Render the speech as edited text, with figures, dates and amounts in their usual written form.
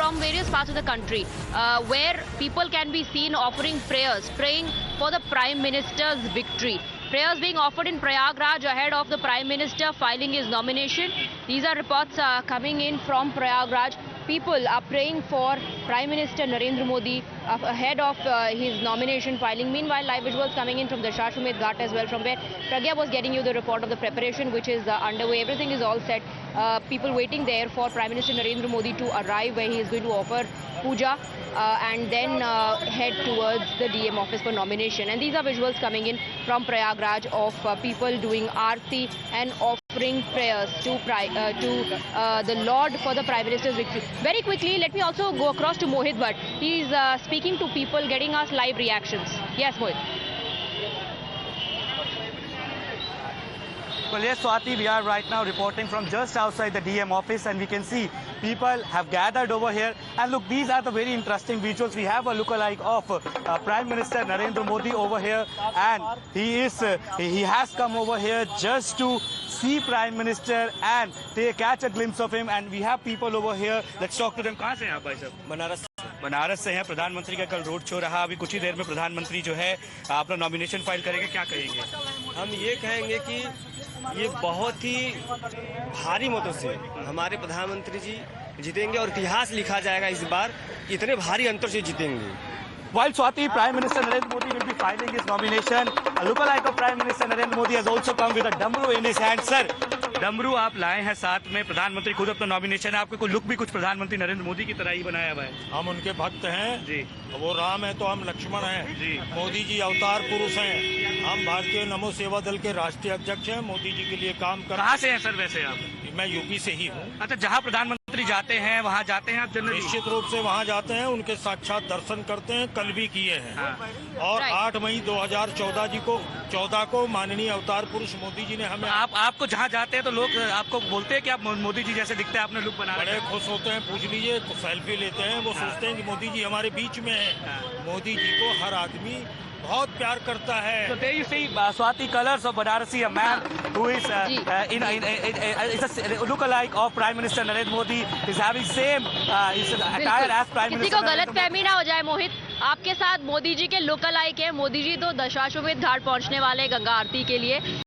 from various parts of the country, where people can be seen offering prayers, praying for the Prime Minister's victory. Prayers being offered in Prayagraj ahead of the Prime Minister filing his nomination. These are reports coming in from Prayagraj. People are praying for Prime Minister Narendra Modi ahead of his nomination filing. Meanwhile, live visuals coming in from the Dashashwamedh Ghat as well, from where Pragya was getting you the report of the preparation which is underway. Everything is all set. People waiting there for Prime Minister Narendra Modi to arrive, where he is going to offer puja and then head towards the DM office for nomination. And these are visuals coming in from Prayagraj of people doing aarti and offering prayers to the Lord for the Prime Minister's victory. Very quickly, let me also go across to Mohit Bhatt. He is speaking to people, getting us live reactions. Yes, Mohit. Well, yes, Swati, we are right now reporting from just outside the DM office, and we can see people have gathered over here. And look, these are the very interesting visuals. We have a lookalike of Prime Minister Narendra Modi over here, and he has come over here just to see Prime Minister and catch a glimpse of him. And we have people over here. Let's talk to them. कहाँ से हैं आप भाई साहब? बनारस से हैं। प्रधानमंत्री का कल रोड शो रहा। अभी कुछ ही देर में प्रधानमंत्री जो है अपना नॉमिनेशन फाइल करेंगे। क्या कहेंगे? हम ये कहेंगे कि ये बहुत ही भारी मतों से हमारे प्रधानमंत्री जी जीतेंगे और इतिहास लिखा जाएगा इस बार, इतने भारी अंतर से जीतेंगे। While Swati, Prime Minister Narendra Modi will be filing his nomination, a lookalike of Prime Minister Narendra Modi has also come with a डमरू in his hand. Sir, डमरू आप लाए हैं साथ में, प्रधानमंत्री खुद अपना नॉमिनेशन है, आपको कोई लुक भी कुछ प्रधानमंत्री नरेंद्र मोदी की तरह ही बनाया हुआ है। हम उनके भक्त हैं जी, वो राम है तो हम लक्ष्मण हैं जी, मोदी जी अवतार पुरुष हैं। हम भारतीय नमो सेवा दल के राष्ट्रीय अध्यक्ष हैं, मोदी जी के लिए काम कर। कहाँ से हैं सर वैसे आप? मैं यूपी से ही हूँ। अच्छा, जहाँ प्रधानमंत्री जाते हैं वहाँ जाते हैं आप जनरली? निश्चित रूप से वहाँ जाते हैं, उनके साक्षात दर्शन करते हैं, कल भी किए हैं। हाँ। और 8 मई 2014 को माननीय अवतार पुरुष मोदी जी ने हमें आपको जहाँ जाते हैं तो लोग आपको बोलते हैं कि आप मोदी जी जैसे दिखते हैं, आपने लुक बना बड़े खुश होते हैं। पूछ लीजिए, सेल्फी लेते हैं, वो सोचते हैं कि मोदी जी हमारे बीच में है। मोदी जी को हर आदमी बहुत प्यार करता है। So there you see Swati, colors of Banarasi, a man who is is a lookalike of Prime Minister Narendra Modi, is having same attire as Prime किसी Minister. को गलत फहमी ना हो जाए मोहित, आपके साथ मोदी जी के लोकल आइक है। मोदी जी तो दशाश्वमेध घाट पहुंचने वाले गंगा आरती के लिए।